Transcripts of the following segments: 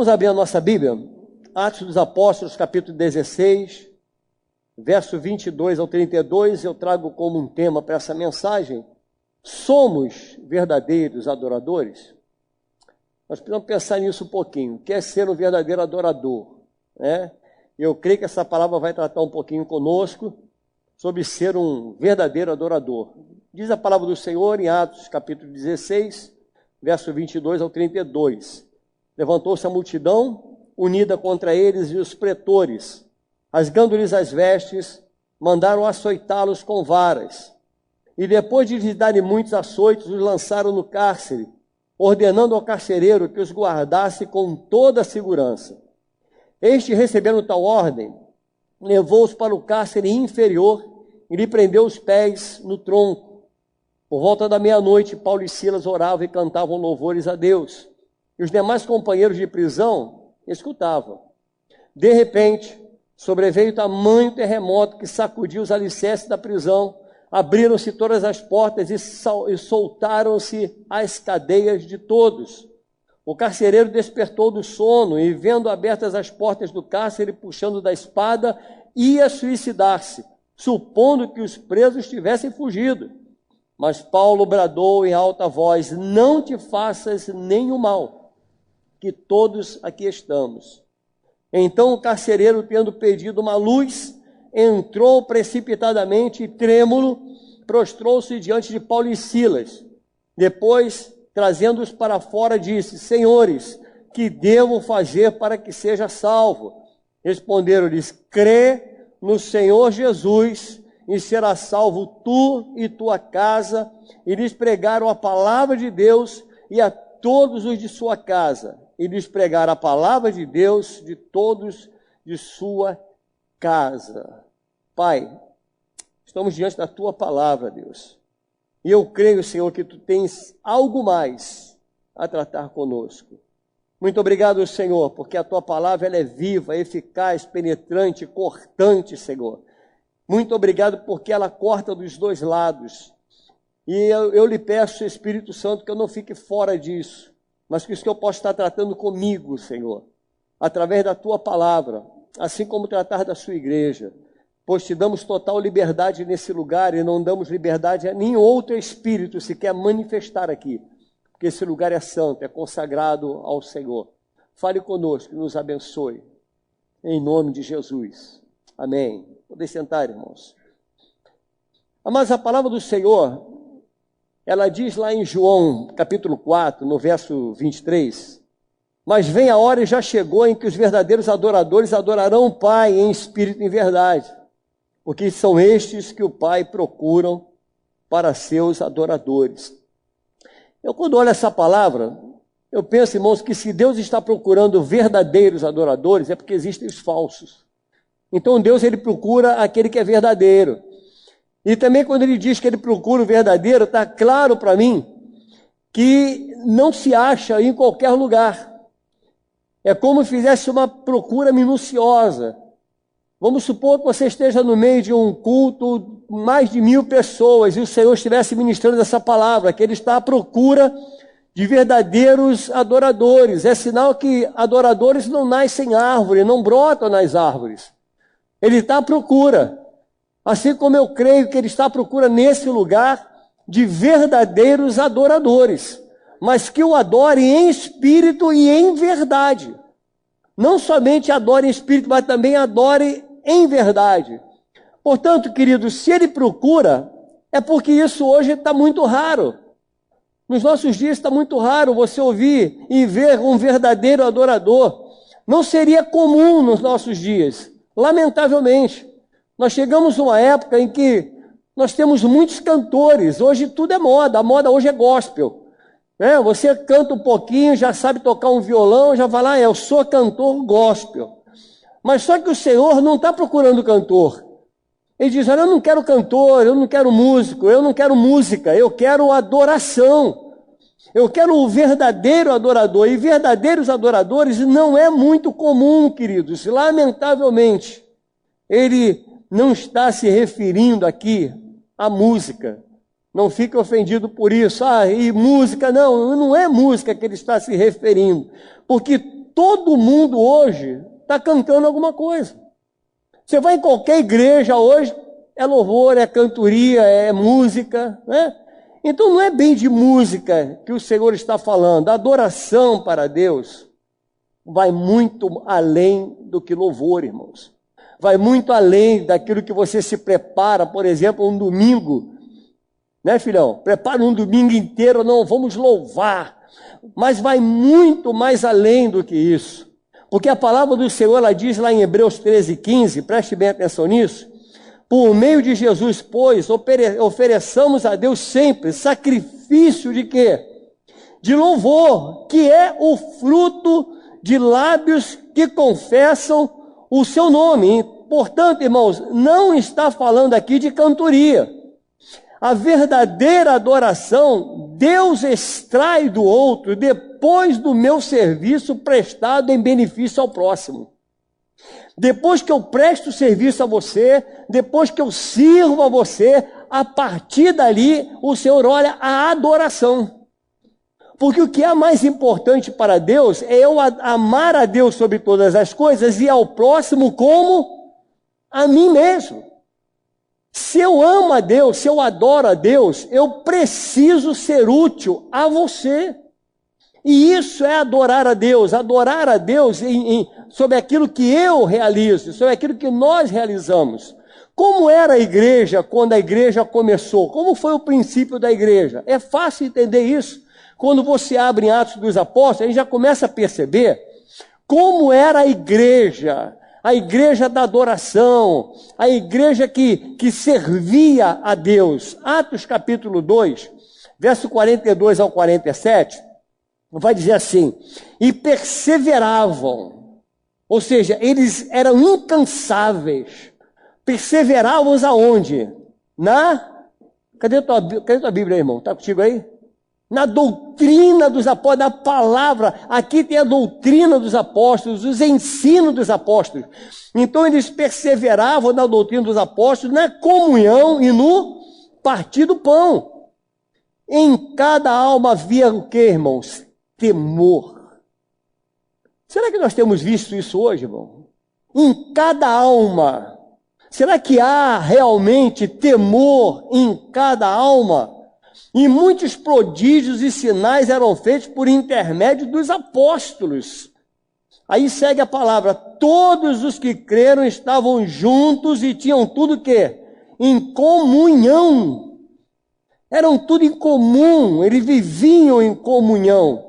Vamos abrir a nossa Bíblia, Atos dos Apóstolos, capítulo 16, verso 22 ao 32, eu trago como um tema para essa mensagem: somos verdadeiros adoradores? Nós precisamos pensar nisso um pouquinho. O que é ser um verdadeiro adorador, né? Eu creio que essa palavra vai tratar um pouquinho conosco sobre ser um verdadeiro adorador. Diz a palavra do Senhor em Atos, capítulo 16, verso 22 ao 32. Levantou-se a multidão, unida contra eles, e os pretores, rasgando-lhes as vestes, mandaram açoitá-los com varas. E depois de lhes darem muitos açoites, os lançaram no cárcere, ordenando ao carcereiro que os guardasse com toda a segurança. Este, recebendo tal ordem, levou-os para o cárcere inferior e lhe prendeu os pés no tronco. Por volta da meia-noite, Paulo e Silas oravam e cantavam louvores a Deus. E os demais companheiros de prisão escutavam. De repente, sobreveio tamanho terremoto que sacudiu os alicerces da prisão. Abriram-se todas as portas e soltaram-se as cadeias de todos. O carcereiro despertou do sono e, vendo abertas as portas do cárcere, puxando da espada, ia suicidar-se, supondo que os presos tivessem fugido. Mas Paulo bradou em alta voz: não te faças nenhum mal, que todos aqui estamos. Então o carcereiro, tendo pedido uma luz, entrou precipitadamente e, trêmulo, prostrou-se diante de Paulo e Silas. Depois, trazendo-os para fora, disse: senhores, que devo fazer para que seja salvo? Responderam-lhes: crê no Senhor Jesus e será salvo tu e tua casa. E lhes pregaram a palavra de Deus e a todos os de sua casa. E lhes pregaram a palavra de Deus de todos de sua casa. Pai, estamos diante da tua palavra, Deus. E eu creio, Senhor, que tu tens algo mais a tratar conosco. Muito obrigado, Senhor, porque a tua palavra ela é viva, eficaz, penetrante, cortante, Senhor. Muito obrigado porque ela corta dos dois lados. E eu lhe peço, Espírito Santo, que eu não fique fora disso, mas que o Senhor possa estar tratando comigo, Senhor, através da tua palavra, assim como tratar da sua igreja. Pois te damos total liberdade nesse lugar e não damos liberdade a nenhum outro espírito se quer manifestar aqui. Porque esse lugar é santo, é consagrado ao Senhor. Fale conosco, nos abençoe. Em nome de Jesus. Amém. Podem sentar, irmãos. Mas a palavra do Senhor, ela diz lá em João, capítulo 4, no verso 23... mas vem a hora e já chegou em que os verdadeiros adoradores adorarão o Pai em espírito e em verdade, porque são estes que o Pai procuram para seus adoradores. Eu, quando olho essa palavra, eu penso, irmãos, que se Deus está procurando verdadeiros adoradores, é porque existem os falsos. Então Deus, ele procura aquele que é verdadeiro. E também quando ele diz que ele procura o verdadeiro, está claro para mim que não se acha em qualquer lugar. É como se fizesse uma procura minuciosa. Vamos supor que você esteja no meio de um culto, mais de 1000 pessoas, e o Senhor estivesse ministrando essa palavra, que Ele está à procura de verdadeiros adoradores. É sinal que adoradores não nascem em árvore, não brotam nas árvores. Ele está à procura. Assim como eu creio que Ele está à procura nesse lugar de verdadeiros adoradores, mas que o adore em espírito e em verdade. Não somente adore em espírito, mas também adore em verdade. Portanto, queridos, se ele procura, é porque isso hoje está muito raro. Nos nossos dias está muito raro você ouvir e ver um verdadeiro adorador. Não seria comum nos nossos dias, lamentavelmente. Nós chegamos a uma época em que nós temos muitos cantores. Hoje tudo é moda, a moda hoje é gospel. Você canta um pouquinho, já sabe tocar um violão, já vai lá, eu sou cantor gospel. Mas só que o Senhor não está procurando cantor. Ele diz: olha, eu não quero cantor, eu não quero músico, eu não quero música, eu quero adoração. Eu quero o verdadeiro adorador. E verdadeiros adoradores não é muito comum, queridos. Lamentavelmente, ele não está se referindo aqui à música. Não fique ofendido por isso. E música, não é música que ele está se referindo. Porque todo mundo hoje está cantando alguma coisa. Você vai em qualquer igreja hoje, é louvor, é cantoria, é música, né? Então não é bem de música que o Senhor está falando. A adoração para Deus vai muito além do que louvor, irmãos. Vai muito além daquilo que você se prepara, por exemplo, um domingo, né, filhão? Prepara um domingo inteiro, não, vamos louvar. Mas vai muito mais além do que isso. Porque a palavra do Senhor, ela diz lá em Hebreus 13:15, preste bem atenção nisso. Por meio de Jesus, pois, ofereçamos a Deus sempre sacrifício de quê? De louvor, que é o fruto de lábios que confessam o seu nome. Portanto, irmãos, não está falando aqui de cantoria. A verdadeira adoração, Deus extrai do outro depois do meu serviço prestado em benefício ao próximo. Depois que eu presto serviço a você, depois que eu sirvo a você, a partir dali o Senhor olha a adoração. Porque o que é mais importante para Deus é eu amar a Deus sobre todas as coisas e ao próximo como a mim mesmo. Se eu amo a Deus, se eu adoro a Deus, eu preciso ser útil a você. E isso é adorar a Deus sobre aquilo que eu realizo, sobre aquilo que nós realizamos. Como era a igreja quando a igreja começou? Como foi o princípio da igreja? É fácil entender isso. Quando você abre em Atos dos Apóstolos, a gente já começa a perceber como era a igreja da adoração, a igreja que servia a Deus. Atos capítulo 2, verso 42 ao 47, vai dizer assim: e perseveravam, ou seja, eles eram incansáveis, perseveravam aonde? Cadê tua Bíblia aí, irmão? Está contigo aí? Na doutrina dos apóstolos, na palavra. Aqui tem a doutrina dos apóstolos, os ensinos dos apóstolos. Então eles perseveravam na doutrina dos apóstolos, na comunhão e no partir do pão. Em cada alma havia o que, irmãos? Temor. Será que nós temos visto isso hoje, irmão? Em cada alma. Será que há realmente temor em cada alma? E muitos prodígios e sinais eram feitos por intermédio dos apóstolos. Aí segue a palavra: todos os que creram estavam juntos e tinham tudo o quê? Em comunhão. Eram tudo em comum, eles viviam em comunhão.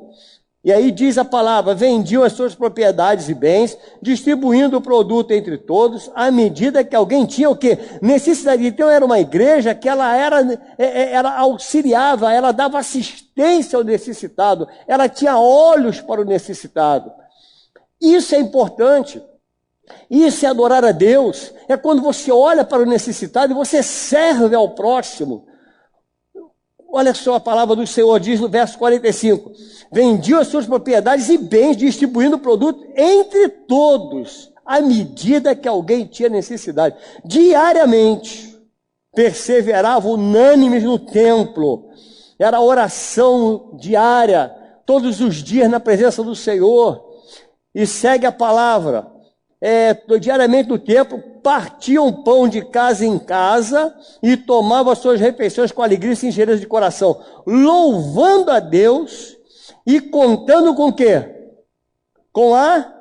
E aí diz a palavra: vendiam as suas propriedades e bens, distribuindo o produto entre todos, à medida que alguém tinha o quê? Necessidade. Então era uma igreja que ela auxiliava, ela dava assistência ao necessitado, ela tinha olhos para o necessitado. Isso é importante. Isso é adorar a Deus. É quando você olha para o necessitado e você serve ao próximo. Olha só a palavra do Senhor, diz no verso 45. Vendiam as suas propriedades e bens, distribuindo o produto entre todos, à medida que alguém tinha necessidade. Diariamente, perseveravam unânimes no templo. Era oração diária, todos os dias na presença do Senhor. E segue a palavra. Diariamente no templo, partiam pão de casa em casa e tomavam as suas refeições com alegria e singeleza de coração, louvando a Deus e contando com o quê? Com a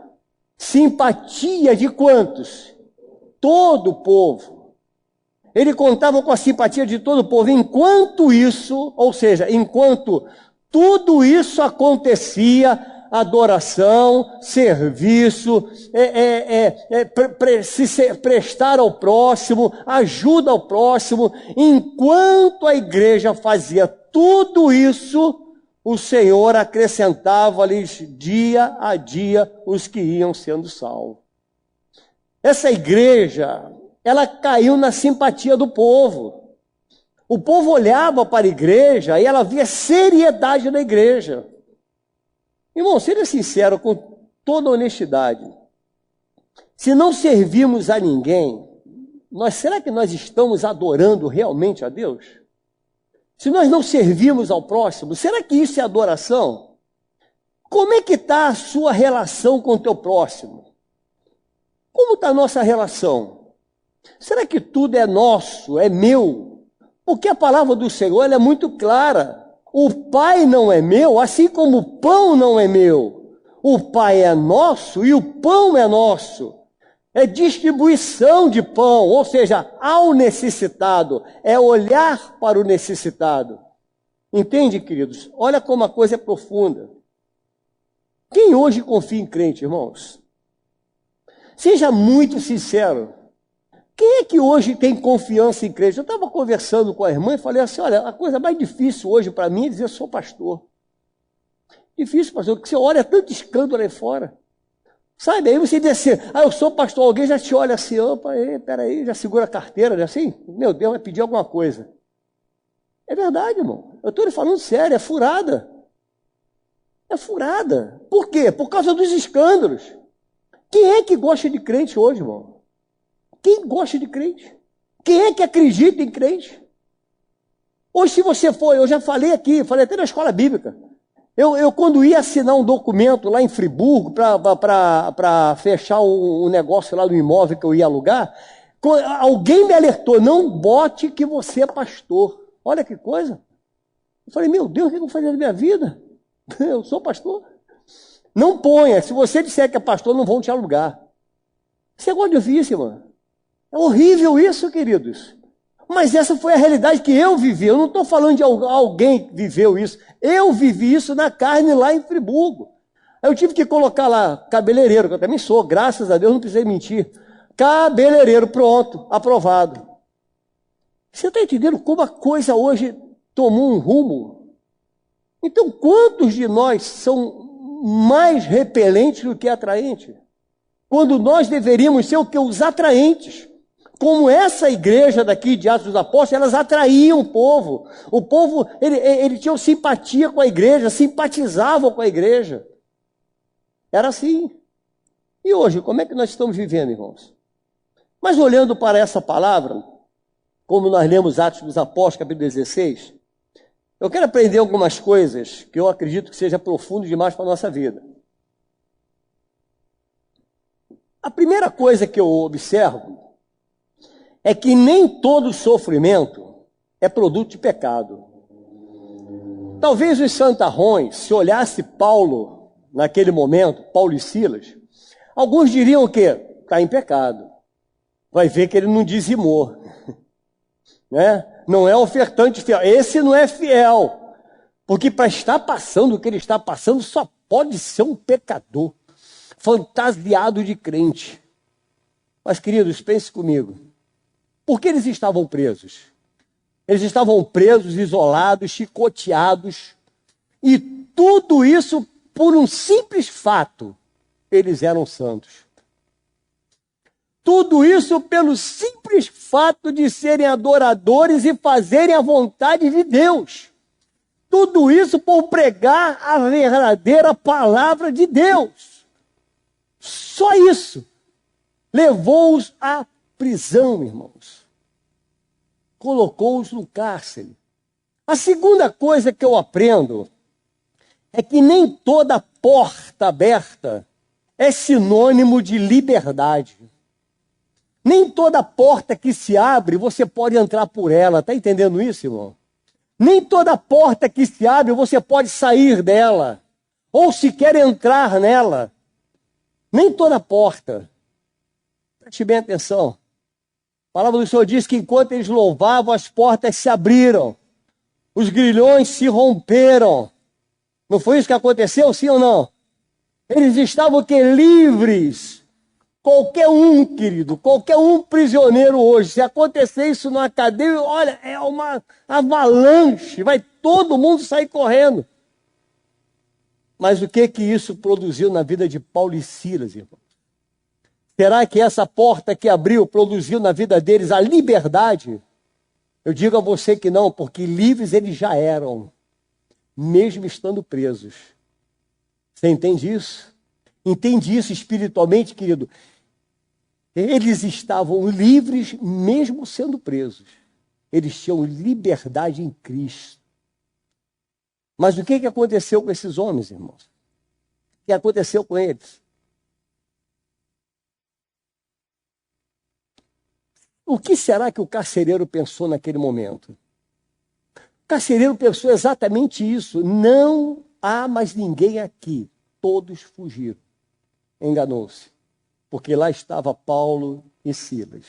simpatia de quantos? Todo o povo. Ele contava com a simpatia de todo o povo. Enquanto isso, ou seja, enquanto tudo isso acontecia, adoração, serviço, prestar ao próximo, ajuda ao próximo. Enquanto a igreja fazia tudo isso, o Senhor acrescentava-lhes dia a dia os que iam sendo salvos. Essa igreja, ela caiu na simpatia do povo. O povo olhava para a igreja e ela via seriedade da igreja. Irmão, seja sincero, com toda honestidade. Se não servimos a ninguém, será que nós estamos adorando realmente a Deus? Se nós não servimos ao próximo, será que isso é adoração? Como é que está a sua relação com o teu próximo? Como está a nossa relação? Será que tudo é nosso, é meu? Porque a palavra do Senhor ela é muito clara. O Pai não é meu, assim como o pão não é meu. O Pai é nosso e o pão é nosso. É distribuição de pão, ou seja, ao necessitado. É olhar para o necessitado. Entende, queridos? Olha como a coisa é profunda. Quem hoje confia em crente, irmãos? Seja muito sincero. Quem é que hoje tem confiança em crente? Eu estava conversando com a irmã e falei assim, olha, a coisa mais difícil hoje para mim é dizer eu sou pastor. Difícil, pastor, porque você olha tanto escândalo aí fora. Sabe, aí você diz assim, eu sou pastor, alguém já te olha assim, opa, peraí, já segura a carteira, né? Assim, meu Deus, vai pedir alguma coisa. É verdade, irmão. Eu estou lhe falando sério, é furada. É furada. Por quê? Por causa dos escândalos. Quem é que gosta de crente hoje, irmão? Quem gosta de crente? Quem é que acredita em crente? Hoje, se você for, eu já falei aqui, falei até na escola bíblica. Eu quando ia assinar um documento lá em Friburgo para fechar um negócio lá do imóvel que eu ia alugar, alguém me alertou, não bote que você é pastor. Olha que coisa. Eu falei, meu Deus, o que eu vou fazer na minha vida? Eu sou pastor. Não ponha, se você disser que é pastor, não vão te alugar. Você gosta de ouvir isso, irmão? É horrível isso, queridos. Mas essa foi a realidade que eu vivi. Eu não estou falando de alguém que viveu isso. Eu vivi isso na carne lá em Friburgo. Aí eu tive que colocar lá cabeleireiro, que eu também sou, graças a Deus, não precisei mentir. Cabeleireiro, pronto, aprovado. Você está entendendo como a coisa hoje tomou um rumo? Então, quantos de nós são mais repelentes do que atraentes? Quando nós deveríamos ser o que? Os atraentes. Como essa igreja daqui de Atos dos Apóstolos, elas atraíam o povo. O povo, ele tinha simpatia com a igreja, simpatizavam com a igreja. Era assim. E hoje, como é que nós estamos vivendo, irmãos? Mas olhando para essa palavra, como nós lemos Atos dos Apóstolos, capítulo 16, eu quero aprender algumas coisas que eu acredito que seja profundo demais para a nossa vida. A primeira coisa que eu observo é que nem todo sofrimento é produto de pecado. Talvez os santarrões, se olhasse Paulo naquele momento, Paulo e Silas, alguns diriam que está em pecado. Vai ver que ele não dizimou. Né? Não é ofertante fiel. Esse não é fiel. Porque para estar passando o que ele está passando, só pode ser um pecador, fantasiado de crente. Mas, queridos, pense comigo. Por que eles estavam presos? Eles estavam presos, isolados, chicoteados. E tudo isso por um simples fato. Eles eram santos. Tudo isso pelo simples fato de serem adoradores e fazerem a vontade de Deus. Tudo isso por pregar a verdadeira palavra de Deus. Só isso levou-os à prisão, irmãos. Colocou-os no cárcere. A segunda coisa que eu aprendo é que nem toda porta aberta é sinônimo de liberdade. Nem toda porta que se abre, você pode entrar por ela. Está entendendo isso, irmão? Nem toda porta que se abre, você pode sair dela. Ou sequer entrar nela. Nem toda porta. Preste bem atenção. A palavra do Senhor diz que enquanto eles louvavam, as portas se abriram. Os grilhões se romperam. Não foi isso que aconteceu, sim ou não? Eles estavam o quê? Livres. Qualquer um, querido, qualquer um prisioneiro hoje, se acontecer isso numa cadeia, olha, é uma avalanche, vai todo mundo sair correndo. Mas o que isso produziu na vida de Paulo e Silas, irmão? Será que essa porta que abriu produziu na vida deles a liberdade? Eu digo a você que não, porque livres eles já eram, mesmo estando presos. Você entende isso? Entende isso espiritualmente, querido? Eles estavam livres mesmo sendo presos. Eles tinham liberdade em Cristo. Mas o que aconteceu com esses homens, irmãos? que aconteceu com eles. O que será que o carcereiro pensou naquele momento? O carcereiro pensou exatamente isso. Não há mais ninguém aqui. Todos fugiram. Enganou-se. Porque lá estava Paulo e Silas.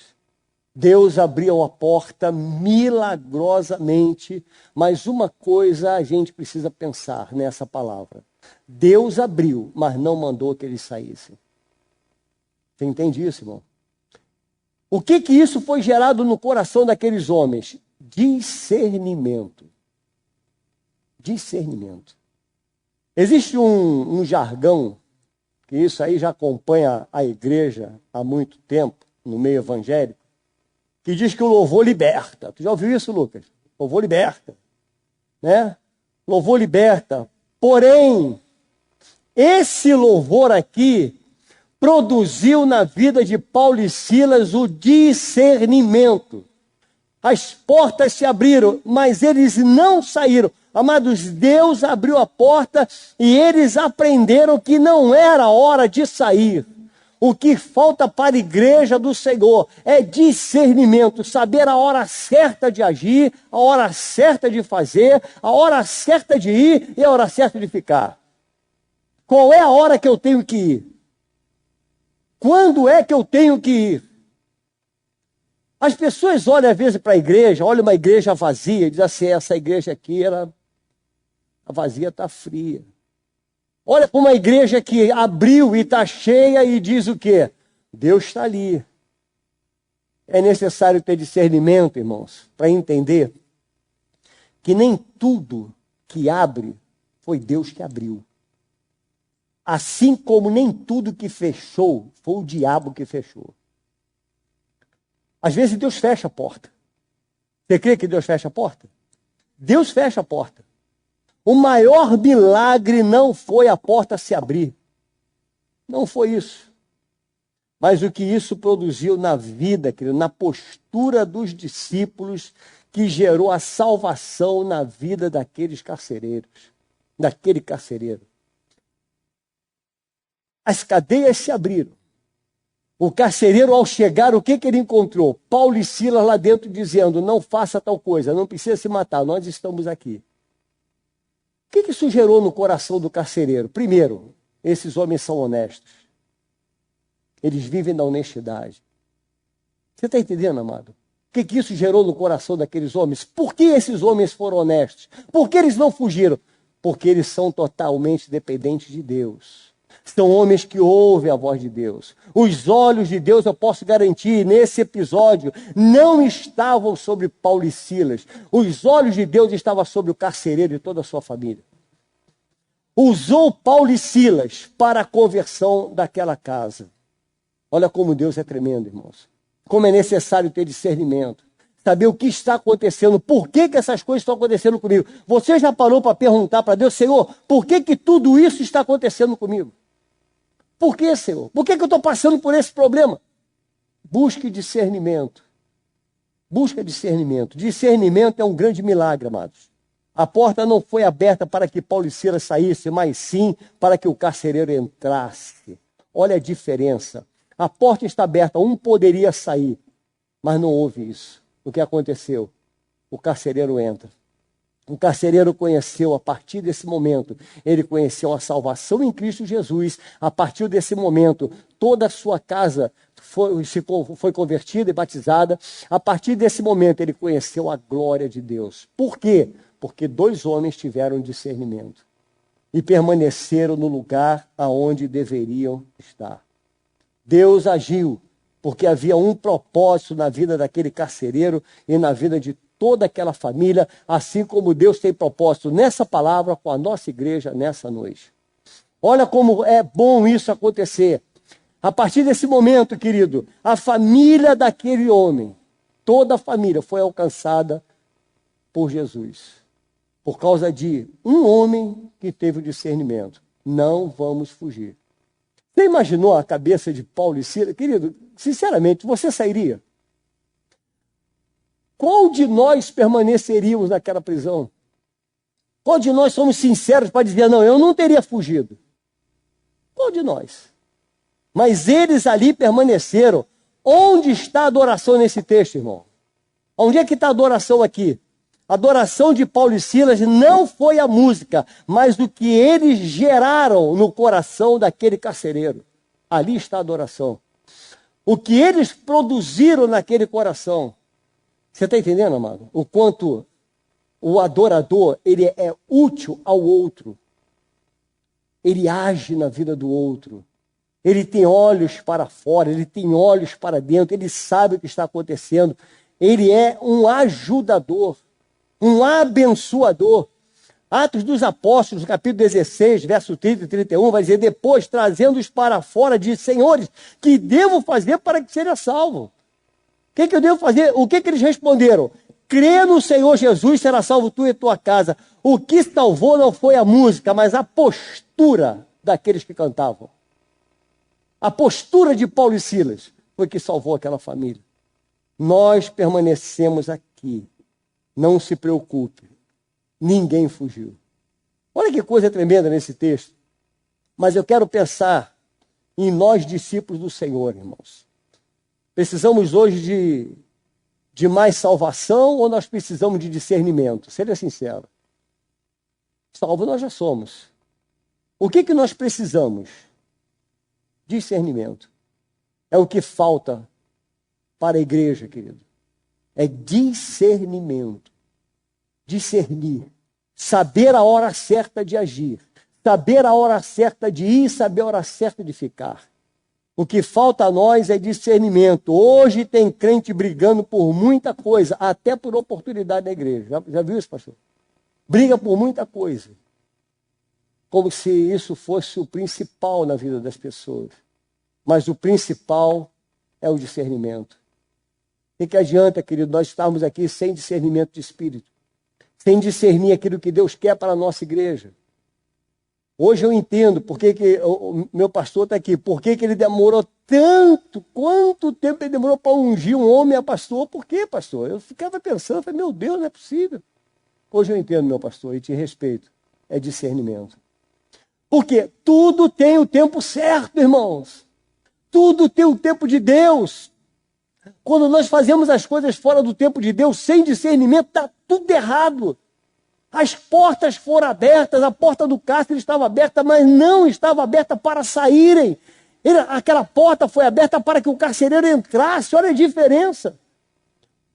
Deus abriu a porta milagrosamente, mas uma coisa a gente precisa pensar nessa palavra. Deus abriu, mas não mandou que eles saíssem. Você entende isso, irmão? O que isso foi gerado no coração daqueles homens? Discernimento. Discernimento. Existe um jargão, que isso aí já acompanha a igreja há muito tempo, no meio evangélico, que diz que o louvor liberta. Tu já ouviu isso, Lucas? Louvor liberta. Né? Louvor liberta. Porém, esse louvor aqui produziu na vida de Paulo e Silas o discernimento. As portas se abriram, mas eles não saíram. Amados, Deus abriu a porta e eles aprenderam que não era hora de sair. O que falta para a igreja do Senhor é discernimento, saber a hora certa de agir, a hora certa de fazer, a hora certa de ir e a hora certa de ficar. Qual é a hora que eu tenho que ir? Quando é que eu tenho que ir? As pessoas olham às vezes para a igreja, olham uma igreja vazia e dizem assim, essa igreja aqui, a vazia está fria. Olha para uma igreja que abriu e está cheia e diz o quê? Deus está ali. É necessário ter discernimento, irmãos, para entender que nem tudo que abre foi Deus que abriu. Assim como nem tudo que fechou foi o diabo que fechou. Às vezes Deus fecha a porta. Você crê que Deus fecha a porta? Deus fecha a porta. O maior milagre não foi a porta se abrir. Não foi isso. Mas o que isso produziu na vida, querido, na postura dos discípulos, que gerou a salvação na vida daqueles carcereiros, daquele carcereiro. As cadeias se abriram. O carcereiro, ao chegar, o que ele encontrou? Paulo e Silas lá dentro dizendo, não faça tal coisa, não precisa se matar, nós estamos aqui. O que isso gerou no coração do carcereiro? Primeiro, esses homens são honestos. Eles vivem na honestidade. Você está entendendo, amado? O que isso gerou no coração daqueles homens? Por que esses homens foram honestos? Por que eles não fugiram? Porque eles são totalmente dependentes de Deus. São homens que ouvem a voz de Deus. Os olhos de Deus, eu posso garantir, nesse episódio, não estavam sobre Paulo e Silas. Os olhos de Deus estavam sobre o carcereiro e toda a sua família. Usou Paulo e Silas para a conversão daquela casa. Olha como Deus é tremendo, irmãos. Como é necessário ter discernimento. Saber o que está acontecendo, por que essas coisas estão acontecendo comigo. Você já parou para perguntar para Deus, Senhor, por que tudo isso está acontecendo comigo? Por que, Senhor? Por que eu estou passando por esse problema? Busque discernimento. Busca discernimento. Discernimento é um grande milagre, amados. A porta não foi aberta para que Paulo e Silas saíssem, mas sim para que o carcereiro entrasse. Olha a diferença. A porta está aberta, um poderia sair, mas não houve isso. O que aconteceu? O carcereiro entra. O carcereiro conheceu, a partir desse momento, ele conheceu a salvação em Cristo Jesus. A partir desse momento, toda a sua casa foi convertida e batizada. A partir desse momento, ele conheceu a glória de Deus. Por quê? Porque dois homens tiveram discernimento e permaneceram no lugar aonde deveriam estar. Deus agiu, porque havia um propósito na vida daquele carcereiro e na vida de toda aquela família, assim como Deus tem propósito nessa palavra com a nossa igreja nessa noite. Olha como é bom isso acontecer. A partir desse momento, querido, a família daquele homem, toda a família foi alcançada por Jesus. Por causa de um homem que teve o discernimento. Não vamos fugir. Você imaginou a cabeça de Paulo e Silas? Querido, sinceramente, você sairia? Qual de nós permaneceríamos naquela prisão? Qual de nós somos sinceros para dizer, não, eu não teria fugido? Qual de nós? Mas eles ali permaneceram. Onde está a adoração nesse texto, irmão? Onde é que está a adoração aqui? A adoração de Paulo e Silas não foi a música, mas o que eles geraram no coração daquele carcereiro. Ali está a adoração. O que eles produziram naquele coração. Você está entendendo, amado? O quanto o adorador, ele é útil ao outro. Ele age na vida do outro. Ele tem olhos para fora, ele tem olhos para dentro, ele sabe o que está acontecendo. Ele é um ajudador, um abençoador. Atos dos Apóstolos, capítulo 16, verso 30 e 31, vai dizer, depois, trazendo-os para fora, diz, senhores, que devo fazer para que seja salvo? O que eu devo fazer? O que eles responderam? Crê no Senhor Jesus, será salvo tu e tua casa. O que salvou não foi a música, mas a postura daqueles que cantavam. A postura de Paulo e Silas foi que salvou aquela família. Nós permanecemos aqui. Não se preocupe. Ninguém fugiu. Olha que coisa tremenda nesse texto. Mas eu quero pensar em nós, discípulos do Senhor, irmãos. Precisamos hoje de mais salvação ou nós precisamos de discernimento? Seja sincero. Salvo nós já somos. O que nós precisamos? Discernimento. É o que falta para a igreja, querido. É discernimento. Discernir. Saber a hora certa de agir. Saber a hora certa de ir, saber a hora certa de ficar. O que falta a nós é discernimento. Hoje tem crente brigando por muita coisa, até por oportunidade na igreja. Já viu isso, pastor? Briga por muita coisa. Como se isso fosse o principal na vida das pessoas. Mas o principal é o discernimento. O que adianta, querido, nós estarmos aqui sem discernimento de espírito, sem discernir aquilo que Deus quer para a nossa igreja. Hoje eu entendo por que o meu pastor está aqui, por que ele demorou tanto, quanto tempo ele demorou para ungir um homem a pastor. Por quê, pastor? Eu ficava pensando, falei, meu Deus, não é possível. Hoje eu entendo, meu pastor, e te respeito. É discernimento. Porque tudo tem o tempo certo, irmãos. Tudo tem o tempo de Deus. Quando nós fazemos as coisas fora do tempo de Deus, sem discernimento, está tudo errado. As portas foram abertas, a porta do cárcere estava aberta, mas não estava aberta para saírem. Aquela porta foi aberta para que o carcereiro entrasse. Olha a diferença.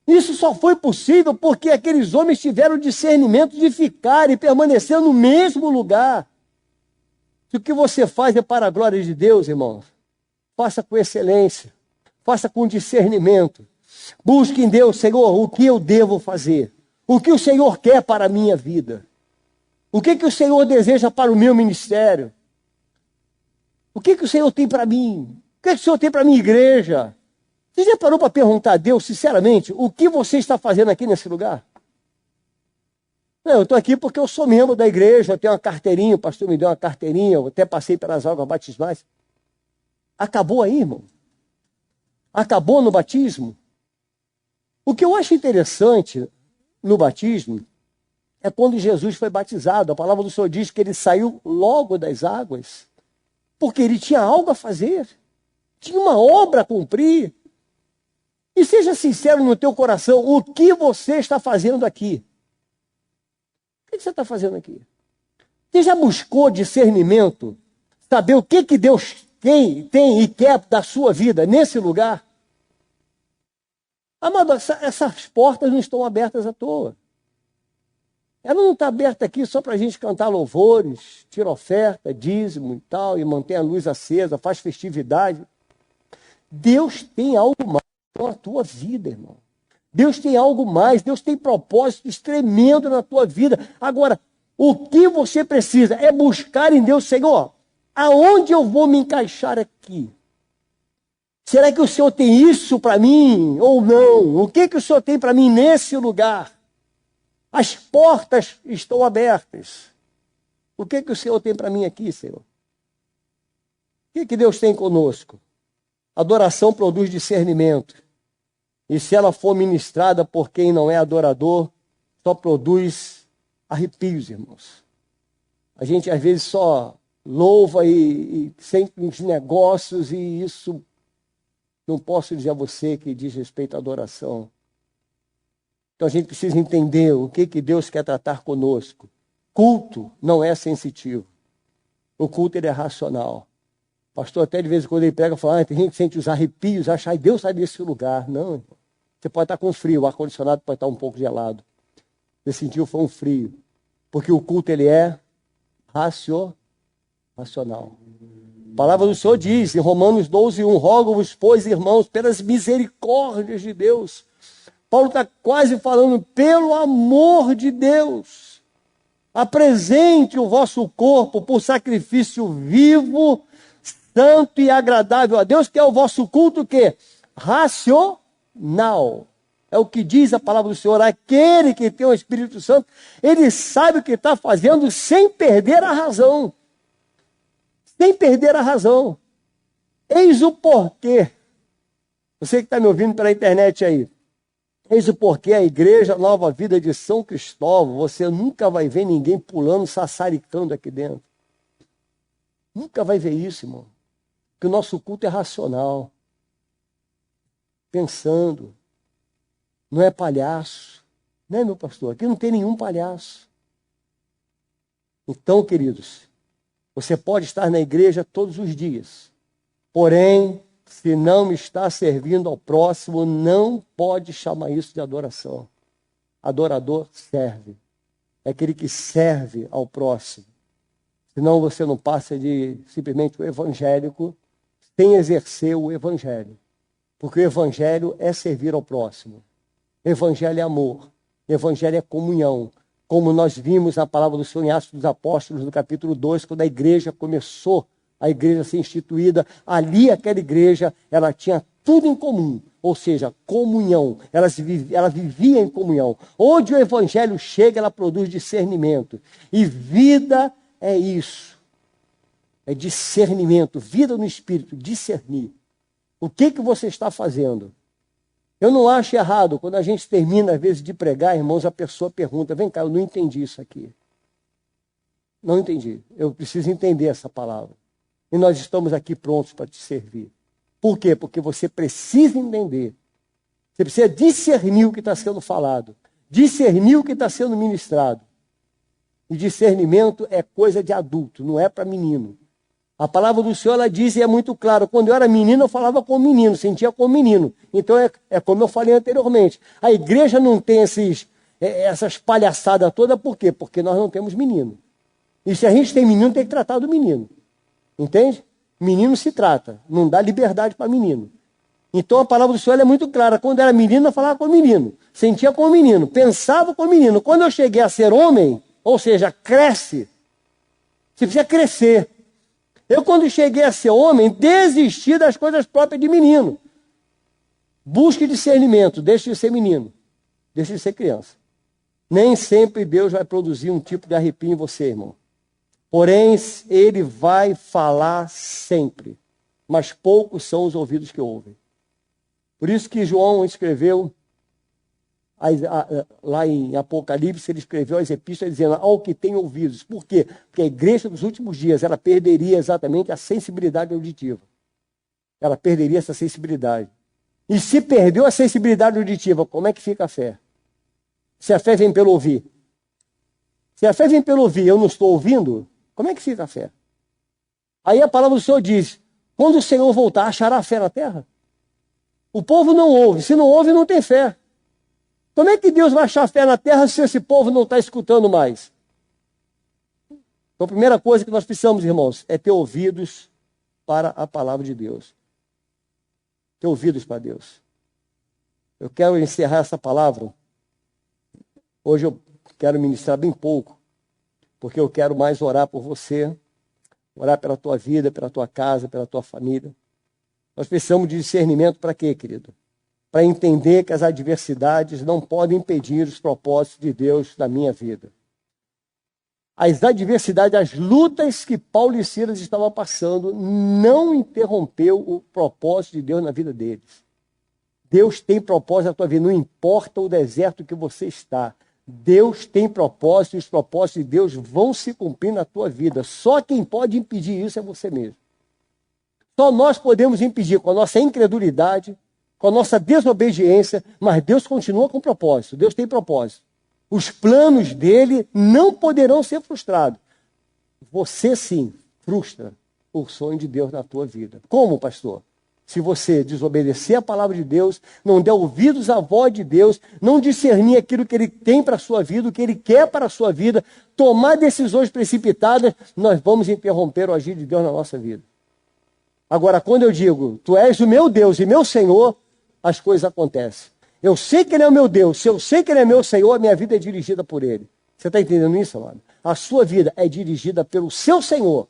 Isso só foi possível porque aqueles homens tiveram discernimento de ficar e permanecer no mesmo lugar. Se o que você faz é para a glória de Deus, irmãos, faça com excelência, faça com discernimento. Busque em Deus, Senhor, o que eu devo fazer? O que o Senhor quer para a minha vida? O que o Senhor deseja para o meu ministério? O que o Senhor tem para mim? O que o Senhor tem para a minha igreja? Você já parou para perguntar a Deus, sinceramente, o que você está fazendo aqui nesse lugar? Não, eu estou aqui porque eu sou membro da igreja, eu tenho uma carteirinha, o pastor me deu uma carteirinha, eu até passei pelas águas batismais. Acabou aí, irmão? Acabou no batismo? O que eu acho interessante no batismo é quando Jesus foi batizado. A palavra do Senhor diz que ele saiu logo das águas, porque ele tinha algo a fazer, tinha uma obra a cumprir. E seja sincero no teu coração, o que você está fazendo aqui? O que você está fazendo aqui? Você já buscou discernimento? Saber o que Deus tem e quer da sua vida nesse lugar? Amado, essas portas não estão abertas à toa. Ela não está aberta aqui só para a gente cantar louvores, tira oferta, dízimo e tal, e manter a luz acesa, faz festividade. Deus tem algo mais na tua vida, irmão. Deus tem algo mais, Deus tem propósitos tremendos na tua vida. Agora, o que você precisa é buscar em Deus, Senhor, aonde eu vou me encaixar aqui? Será que o Senhor tem isso para mim ou não? O que o Senhor tem para mim nesse lugar? As portas estão abertas. O que o Senhor tem para mim aqui, Senhor? O que Deus tem conosco? Adoração produz discernimento. E se ela for ministrada por quem não é adorador, só produz arrepios, irmãos. A gente às vezes só louva e sempre os negócios, e isso não posso dizer a você que diz respeito à adoração. Então a gente precisa entender o que Deus quer tratar conosco. Culto não é sensitivo. O culto ele é racional. O pastor até de vez em quando ele prega e fala, tem gente que sente os arrepios, acha, ai, Deus sai desse lugar. Não, você pode estar com frio, o ar-condicionado pode estar um pouco gelado. Você sentiu foi um frio. Porque o culto ele é racional. A palavra do Senhor diz, em Romanos 12:1, rogo-vos, pois, irmãos, pelas misericórdias de Deus. Paulo está quase falando, pelo amor de Deus, apresente o vosso corpo por sacrifício vivo, santo e agradável a Deus, que é o vosso culto, o quê? Racional. É o que diz a palavra do Senhor. Aquele que tem o Espírito Santo, ele sabe o que está fazendo sem perder a razão. Sem perder a razão. Eis o porquê. Você que está me ouvindo pela internet aí. Eis o porquê a Igreja Nova Vida de São Cristóvão, você nunca vai ver ninguém pulando, sassaricando aqui dentro. Nunca vai ver isso, irmão. Porque o nosso culto é racional. Pensando. Não é palhaço. Né, meu pastor? Aqui não tem nenhum palhaço. Então, queridos, você pode estar na igreja todos os dias. Porém, se não está servindo ao próximo, não pode chamar isso de adoração. Adorador serve. É aquele que serve ao próximo. Senão você não passa de simplesmente o evangélico sem exercer o evangelho. Porque o evangelho é servir ao próximo. Evangelho é amor. Evangelho é comunhão. Como nós vimos na palavra do Senhor em Atos dos Apóstolos, no capítulo 2, quando a igreja começou, a igreja ser instituída, ali aquela igreja, ela tinha tudo em comum, ou seja, comunhão, ela vivia em comunhão. Onde o evangelho chega, ela produz discernimento, e vida é isso, é discernimento, vida no Espírito, discernir. O que você está fazendo? Eu não acho errado, quando a gente termina às vezes de pregar, irmãos, a pessoa pergunta, vem cá, eu não entendi isso aqui. Não entendi, eu preciso entender essa palavra. E nós estamos aqui prontos para te servir. Por quê? Porque você precisa entender. Você precisa discernir o que está sendo falado. Discernir o que está sendo ministrado. E discernimento é coisa de adulto, não é para menino. A palavra do Senhor, ela diz, e é muito claro, quando eu era menino, eu falava como menino, sentia como menino. Então é como eu falei anteriormente. A igreja não tem essas palhaçadas todas, por quê? Porque nós não temos menino. E se a gente tem menino, tem que tratar do menino. Entende? Menino se trata, não dá liberdade para menino. Então a palavra do Senhor é muito clara. Quando era menino, eu falava com menino, sentia como menino, pensava como menino. Quando eu cheguei a ser homem, ou seja, cresce, você precisa crescer. Eu, quando cheguei a ser homem, desisti das coisas próprias de menino. Busque discernimento, deixe de ser menino, deixe de ser criança. Nem sempre Deus vai produzir um tipo de arrepio em você, irmão. Porém, ele vai falar sempre, mas poucos são os ouvidos que ouvem. Por isso que João escreveu, lá em Apocalipse, ele escreveu as epístolas dizendo, ao que tem ouvidos. Por quê? Porque a igreja dos últimos dias, ela perderia exatamente a sensibilidade auditiva. Ela perderia essa sensibilidade. E se perdeu a sensibilidade auditiva, como é que fica a fé? Se a fé vem pelo ouvir. Se a fé vem pelo ouvir, eu não estou ouvindo, como é que fica a fé? Aí a palavra do Senhor diz, quando o Senhor voltar, achará fé na terra? O povo não ouve. Se não ouve, não tem fé. Como é que Deus vai achar fé na terra se esse povo não está escutando mais? Então, a primeira coisa que nós precisamos, irmãos, é ter ouvidos para a palavra de Deus. Ter ouvidos para Deus. Eu quero encerrar essa palavra. Hoje eu quero ministrar bem pouco, porque eu quero mais orar por você, orar pela tua vida, pela tua casa, pela tua família. Nós precisamos de discernimento para quê, querido? Para entender que as adversidades não podem impedir os propósitos de Deus na minha vida. As adversidades, as lutas que Paulo e Silas estavam passando, não interrompeu o propósito de Deus na vida deles. Deus tem propósito na tua vida, não importa o deserto que você está. Deus tem propósito e os propósitos de Deus vão se cumprir na tua vida. Só quem pode impedir isso é você mesmo. Só nós podemos impedir com a nossa incredulidade, com a nossa desobediência, mas Deus continua com propósito. Deus tem propósito. Os planos dele não poderão ser frustrados. Você sim frustra o sonho de Deus na tua vida. Como, pastor? Se você desobedecer a palavra de Deus, não der ouvidos à voz de Deus, não discernir aquilo que Ele tem para a sua vida, o que Ele quer para a sua vida, tomar decisões precipitadas, nós vamos interromper o agir de Deus na nossa vida. Agora, quando eu digo, tu és o meu Deus e meu Senhor, as coisas acontecem. Eu sei que Ele é o meu Deus, se eu sei que Ele é meu Senhor, a minha vida é dirigida por Ele. Você está entendendo isso, amado? A sua vida é dirigida pelo seu Senhor.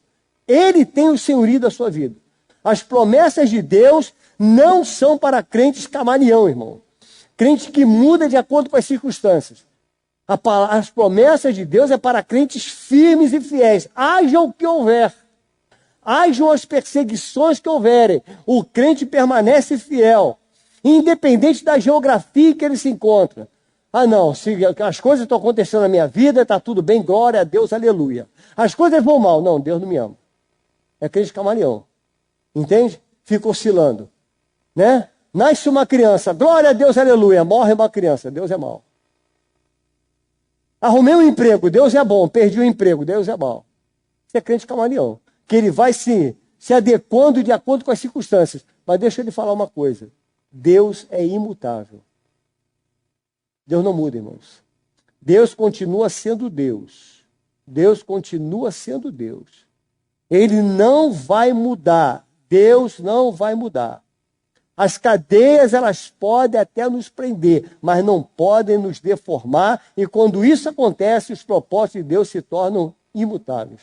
Ele tem o senhorio da sua vida. As promessas de Deus não são para crentes camaleão, irmão. Crente que muda de acordo com as circunstâncias. As promessas de Deus é para crentes firmes e fiéis. Haja o que houver. Hajam as perseguições que houverem. O crente permanece fiel. Independente da geografia que ele se encontra. Ah, não, se as coisas estão acontecendo na minha vida, está tudo bem, glória a Deus, aleluia. As coisas vão mal. Não, Deus não me ama. É crente camaleão. Entende? Fica oscilando. Né? Nasce uma criança, glória a Deus, aleluia. Morre uma criança, Deus é mau. Arrumei um emprego, Deus é bom. Perdi o emprego, Deus é mau. Isso é crente camaleão. Que ele vai se adequando de acordo com as circunstâncias. Mas deixa eu lhe falar uma coisa. Deus é imutável. Deus não muda, irmãos. Deus continua sendo Deus. Deus continua sendo Deus. Ele não vai mudar. Deus não vai mudar. As cadeias, elas podem até nos prender, mas não podem nos deformar. E quando isso acontece, os propósitos de Deus se tornam imutáveis.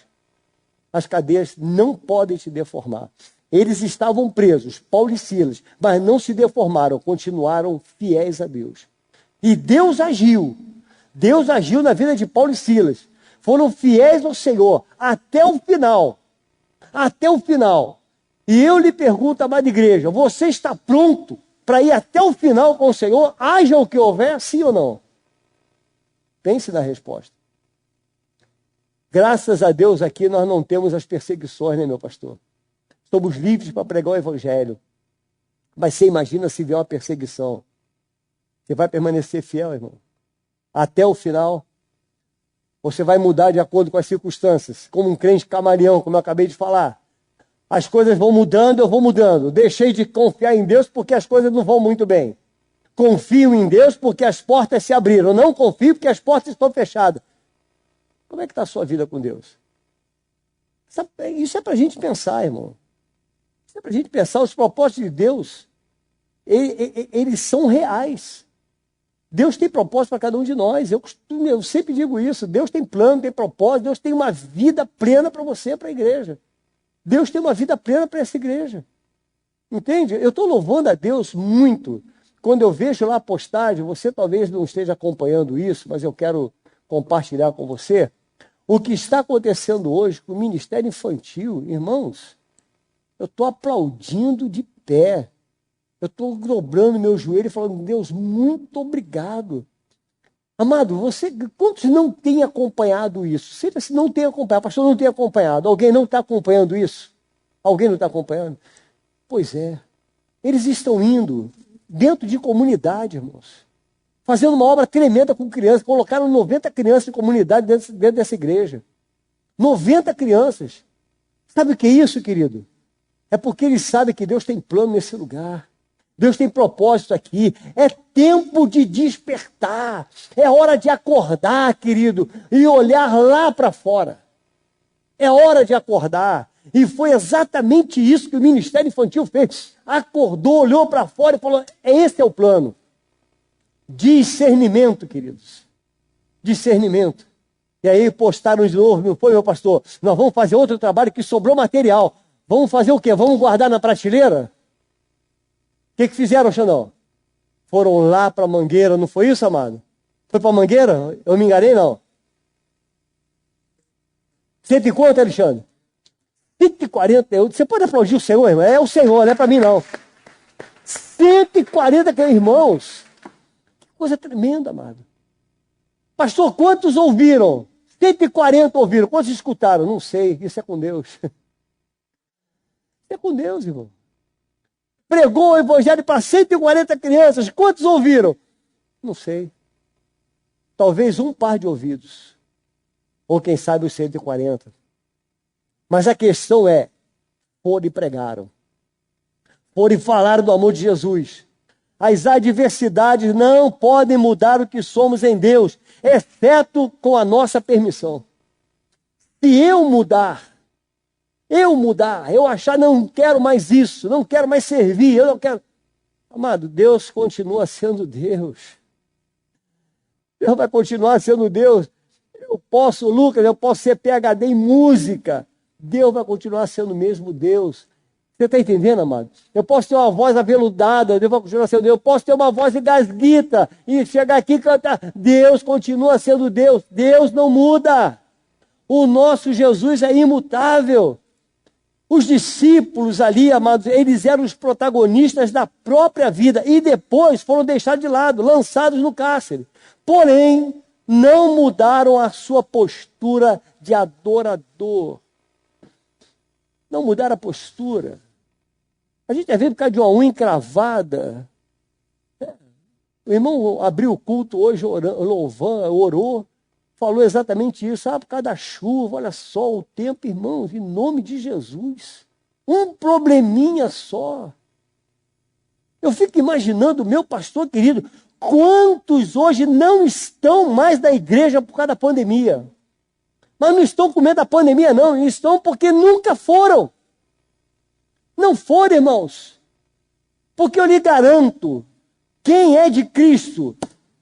As cadeias não podem te deformar. Eles estavam presos, Paulo e Silas, mas não se deformaram, continuaram fiéis a Deus. E Deus agiu. Deus agiu na vida de Paulo e Silas. Foram fiéis ao Senhor até o final. Até o final. E eu lhe pergunto, amada igreja, você está pronto para ir até o final com o Senhor? Haja o que houver, sim ou não? Pense na resposta. Graças a Deus aqui nós não temos as perseguições, né, meu pastor? Somos livres para pregar o evangelho. Mas você imagina se vier uma perseguição. Você vai permanecer fiel, irmão? Até o final? Você vai mudar de acordo com as circunstâncias? Como um crente camaleão, como eu acabei de falar. As coisas vão mudando, eu vou mudando. Deixei de confiar em Deus porque as coisas não vão muito bem. Confio em Deus porque as portas se abriram. Eu não confio porque as portas estão fechadas. Como é que está a sua vida com Deus? Isso é para a gente pensar, irmão. Isso é para a gente pensar. Os propósitos de Deus, eles são reais. Deus tem propósito para cada um de nós. Eu sempre digo isso. Deus tem plano, tem propósito. Deus tem uma vida plena para você, para a igreja. Deus tem uma vida plena para essa igreja. Entende? Eu estou louvando a Deus muito. Quando eu vejo lá a postagem, você talvez não esteja acompanhando isso, mas eu quero compartilhar com você. O que está acontecendo hoje com o Ministério Infantil, irmãos, eu estou aplaudindo de pé. Eu estou dobrando meu joelho e falando, Deus, muito obrigado. Amado, quantos não têm acompanhado isso? Se não tem acompanhado, pastor, não tem acompanhado. Alguém não está acompanhando isso? Alguém não está acompanhando? Pois é. Eles estão indo dentro de comunidade, irmãos. Fazendo uma obra tremenda com crianças. Colocaram 90 crianças de comunidade dentro dessa igreja. 90 crianças. Sabe o que é isso, querido? É porque eles sabem que Deus tem plano nesse lugar. Deus tem propósito aqui. É tempo de despertar. É hora de acordar, querido, e olhar lá para fora. É hora de acordar. E foi exatamente isso que o Ministério Infantil fez. Acordou, olhou para fora e falou, esse é o plano. Discernimento, queridos. Discernimento. E aí postaram de novo, não foi, meu pastor? Nós vamos fazer outro trabalho que sobrou material. Vamos fazer o quê? Vamos guardar na prateleira? O que fizeram, Xandão? Foram lá para a Mangueira, não foi isso, amado? Foi para a Mangueira? Eu me enganei, não? 100 e quanto, Alexandre? 140 euros. Você pode aplaudir o Senhor, irmão? É o Senhor, não é para mim, não. 140 irmãos. Que coisa tremenda, amado. Pastor, quantos ouviram? 140 ouviram. Quantos escutaram? Não sei, isso é com Deus. Isso é com Deus, irmão. Pregou o evangelho para 140 crianças. Quantos ouviram? Não sei. Talvez um par de ouvidos. Ou quem sabe os 140. Mas a questão é, foram e pregaram. Foram e falaram do amor de Jesus. As adversidades não podem mudar o que somos em Deus, exceto com a nossa permissão. Se eu mudar, eu achar, não quero mais isso, não quero mais servir, eu não quero... Amado, Deus continua sendo Deus. Deus vai continuar sendo Deus. Lucas, eu posso ser PhD em música. Deus vai continuar sendo o mesmo Deus. Você está entendendo, amado? Eu posso ter uma voz aveludada, Deus vai continuar sendo Deus. Eu posso ter uma voz engasguita e chegar aqui e cantar. Deus continua sendo Deus. Deus não muda. O nosso Jesus é imutável. Os discípulos ali, amados, eles eram os protagonistas da própria vida e depois foram deixados de lado, lançados no cárcere. Porém, não mudaram a sua postura de adorador. Não mudaram a postura. A gente às vezes por causa de uma unha encravada. O irmão abriu o culto hoje, orou, falou exatamente isso. Por causa da chuva, olha só o tempo, irmãos, em nome de Jesus. Um probleminha só. Eu fico imaginando, meu pastor querido, quantos hoje não estão mais na igreja por causa da pandemia? Mas não estão com medo da pandemia, não. Estão porque nunca foram. Não foram, irmãos. Porque eu lhe garanto, quem é de Cristo,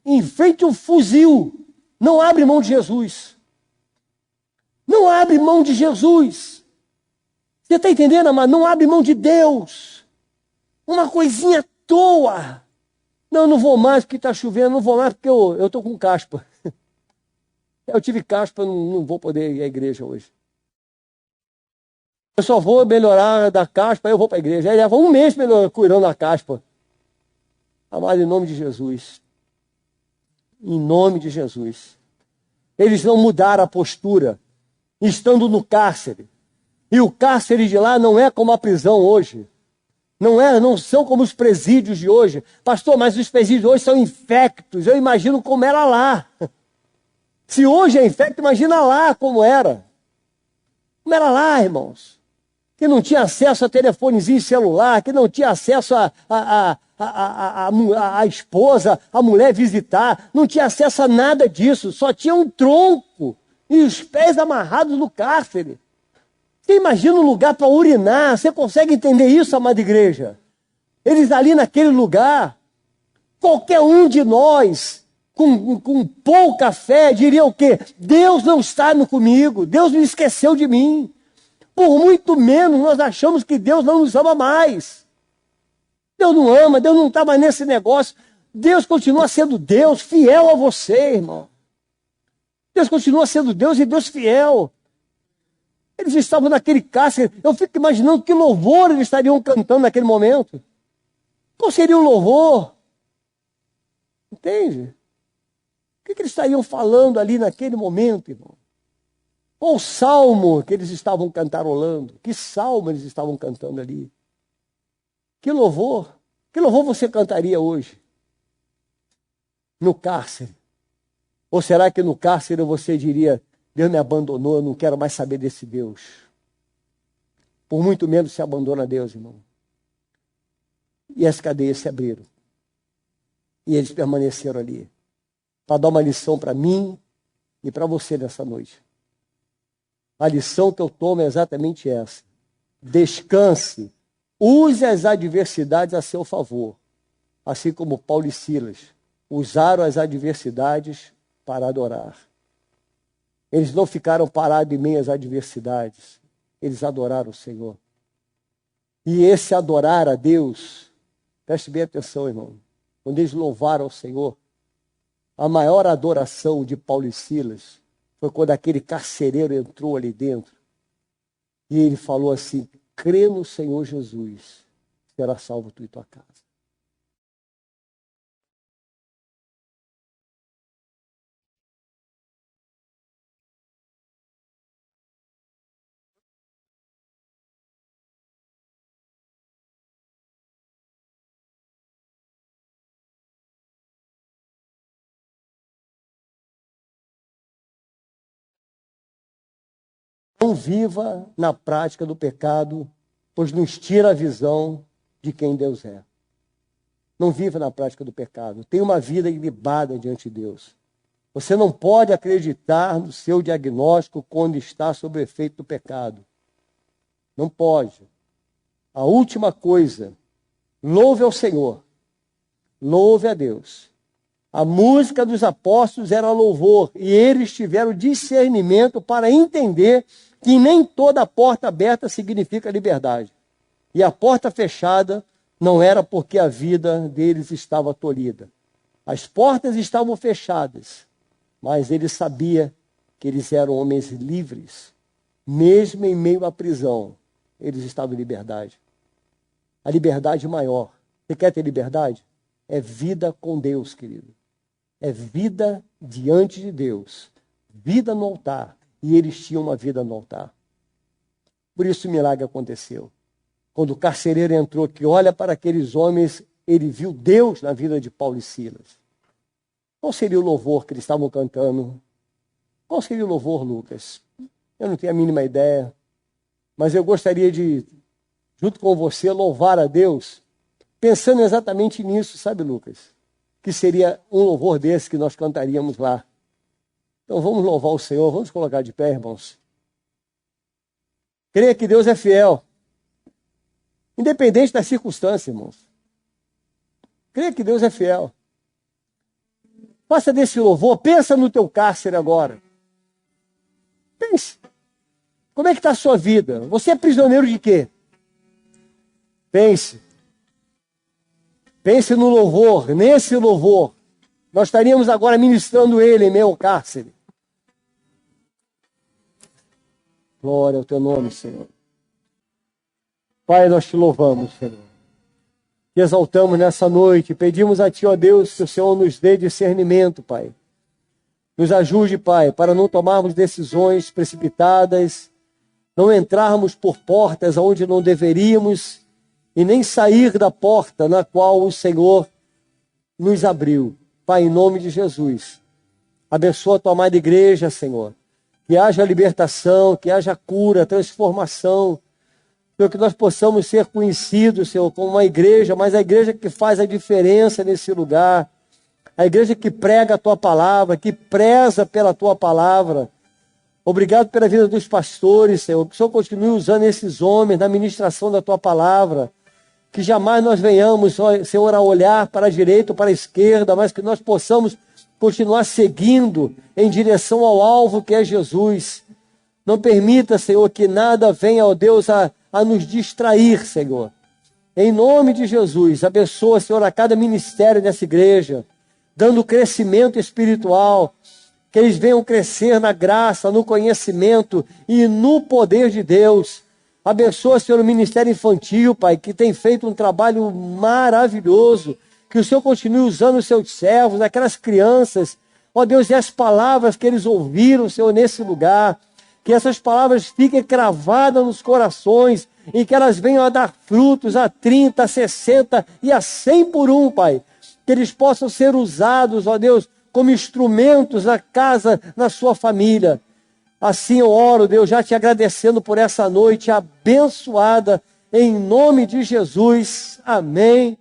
enfrente um fuzil, não abre mão de Jesus. Não abre mão de Jesus. Você está entendendo, amado? Não abre mão de Deus. Uma coisinha à toa. Não vou mais porque está chovendo, não vou mais porque eu estou com caspa. Eu tive caspa, não vou poder ir à igreja hoje. Eu só vou melhorar da caspa, aí eu vou para a igreja. Aí leva um mês curando a caspa. Amado, em nome de Jesus. Em nome de Jesus. Eles não mudaram a postura, estando no cárcere. E o cárcere de lá não é como a prisão hoje. Não são como os presídios de hoje. Pastor, mas os presídios de hoje são infectos. Eu imagino como era lá. Se hoje é infecto, imagina lá como era. Como era lá, irmãos. Que não tinha acesso a telefonezinho celular, que não tinha acesso a esposa, a mulher visitar, não tinha acesso a nada disso, só tinha um tronco e os pés amarrados no cárcere. Você imagina um lugar para urinar, você consegue entender isso, amada igreja? Eles ali naquele lugar, qualquer um de nós, com pouca fé, diria o quê? Deus não está comigo, Deus me esqueceu de mim. Por muito menos nós achamos que Deus não nos ama mais. Deus não ama, Deus não está mais nesse negócio. Deus continua sendo Deus, fiel a você, irmão. Deus continua sendo Deus e Deus fiel. Eles estavam naquele cárcere, eu fico imaginando que louvor eles estariam cantando naquele momento. Qual seria o louvor? Entende? O que eles estariam falando ali naquele momento, irmão? Qual o salmo que eles estavam cantarolando? Que salmo eles estavam cantando ali? Que louvor? Que louvor você cantaria hoje? No cárcere? Ou será que no cárcere você diria, Deus me abandonou, eu não quero mais saber desse Deus? Por muito menos se abandona a Deus, irmão. E as cadeias se abriram. E eles permaneceram ali. Para dar uma lição para mim e para você nessa noite. A lição que eu tomo é exatamente essa. Descanse. Use as adversidades a seu favor. Assim como Paulo e Silas usaram as adversidades para adorar. Eles não ficaram parados em meio às adversidades. Eles adoraram o Senhor. E esse adorar a Deus, preste bem atenção, irmão. Quando eles louvaram ao Senhor, a maior adoração de Paulo e Silas foi quando aquele carcereiro entrou ali dentro e ele falou assim, crê no Senhor Jesus, será salvo tu e tua casa. Não viva na prática do pecado, pois nos tira a visão de quem Deus é. Não viva na prática do pecado. Tenha uma vida ilibada diante de Deus. Você não pode acreditar no seu diagnóstico quando está sob o efeito do pecado. Não pode. A última coisa, louve ao Senhor. Louve a Deus. A música dos apóstolos era louvor, e eles tiveram discernimento para entender que nem toda porta aberta significa liberdade. E a porta fechada não era porque a vida deles estava tolhida. As portas estavam fechadas, mas ele sabia que eles eram homens livres. Mesmo em meio à prisão, eles estavam em liberdade. A liberdade maior. Você quer ter liberdade? É vida com Deus, querido. É vida diante de Deus. Vida no altar. E eles tinham uma vida no altar. Por isso o milagre aconteceu. Quando o carcereiro entrou, que olha para aqueles homens, ele viu Deus na vida de Paulo e Silas. Qual seria o louvor que eles estavam cantando? Qual seria o louvor, Lucas? Eu não tenho a mínima ideia. Mas eu gostaria de, junto com você, louvar a Deus, pensando exatamente nisso, sabe, Lucas? Que seria um louvor desse que nós cantaríamos lá. Então vamos louvar o Senhor, vamos colocar de pé, irmãos. Creia que Deus é fiel, independente das circunstâncias, irmãos. Creia que Deus é fiel. Faça desse louvor, pensa no teu cárcere agora. Pense. Como é que está a sua vida? Você é prisioneiro de quê? Pense. Pense no louvor, nesse louvor. Nós estaríamos agora ministrando ele em meio ao cárcere. Glória ao teu nome, Senhor. Pai, nós te louvamos, Senhor. Te exaltamos nessa noite. Pedimos a Ti, ó Deus, que o Senhor nos dê discernimento, Pai. Nos ajude, Pai, para não tomarmos decisões precipitadas, não entrarmos por portas onde não deveríamos e nem sair da porta na qual o Senhor nos abriu. Pai, em nome de Jesus, abençoa a Tua amada igreja, Senhor. Que haja libertação, que haja cura, transformação. Senhor, que nós possamos ser conhecidos, Senhor, como uma igreja, mas a igreja que faz a diferença nesse lugar. A igreja que prega a Tua palavra, que preza pela Tua palavra. Obrigado pela vida dos pastores, Senhor. Que o Senhor continue usando esses homens na ministração da Tua palavra. Que jamais nós venhamos, Senhor, a olhar para a direita ou para a esquerda, mas que nós possamos continuar seguindo em direção ao alvo que é Jesus. Não permita, Senhor, que nada venha, ó Deus, a nos distrair, Senhor. Em nome de Jesus, abençoa, Senhor, a cada ministério dessa igreja, dando crescimento espiritual, que eles venham crescer na graça, no conhecimento e no poder de Deus. Abençoa, Senhor, o ministério infantil, Pai, que tem feito um trabalho maravilhoso. Que o Senhor continue usando os seus servos, aquelas crianças, ó Deus, e as palavras que eles ouviram, Senhor, nesse lugar. Que essas palavras fiquem cravadas nos corações e que elas venham a dar frutos a 30, a 60 e a 100 por um, Pai. Que eles possam ser usados, ó Deus, como instrumentos na casa, na sua família. Assim eu oro, Deus, já te agradecendo por essa noite abençoada, em nome de Jesus. Amém.